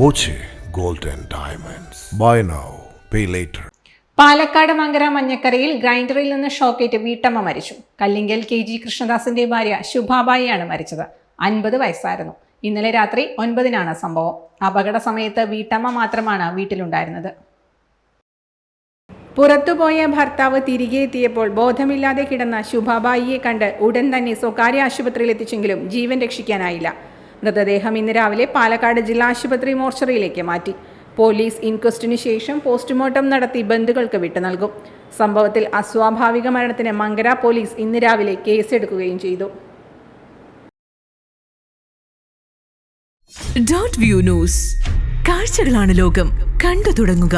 Boche gold and diamonds. Buy now pay later. Palakkad Mankara മഞ്ഞക്കരയിൽ ഗ്രൈൻഡറിൽ നിന്ന് ഷോക്കേറ്റ് വീട്ടമ്മ മരിച്ചു. കല്ലിങ്കൽ KG കൃഷ്ണദാസിന്റെ ഭാര്യ ശുഭാബായിയാണ് മരിച്ചത്. 50 വയസ്സായിരുന്നു. ഇന്നലെ രാത്രി 9-നാണ് സംഭവം. അപകട സമയത്ത് വീട്ടമ്മ മാത്രമാണ് വീട്ടിലുണ്ടായിരുന്നത്. പുറത്തുപോയ ഭർത്താവ് തിരികെ എത്തിയപ്പോൾ ബോധമില്ലാതെ കിടന്ന ശുഭാബായിയെ കണ്ട് ഉടൻ തന്നെ സ്വകാര്യ ആശുപത്രിയിൽ എത്തിച്ചെങ്കിലും ജീവൻ രക്ഷിക്കാനായില്ല. മൃതദേഹം ഇന്ന് രാവിലെ പാലക്കാട് ജില്ലാ ആശുപത്രി മോർച്ചറിയിലേക്ക് മാറ്റി. പോലീസ് ഇൻക്വസ്റ്റിനു ശേഷം പോസ്റ്റ്മോർട്ടം നടത്തി ബന്ധുക്കൾക്ക് വിട്ടു നൽകും. സംഭവത്തിൽ അസ്വാഭാവിക മരണത്തിന് മങ്കര പോലീസ് ഇന്ന് രാവിലെ കേസെടുക്കുകയും ചെയ്തു. Dot view news. കാഴ്ചകളാണ് ലോകം. കണ്ടു തുടങ്ങുക.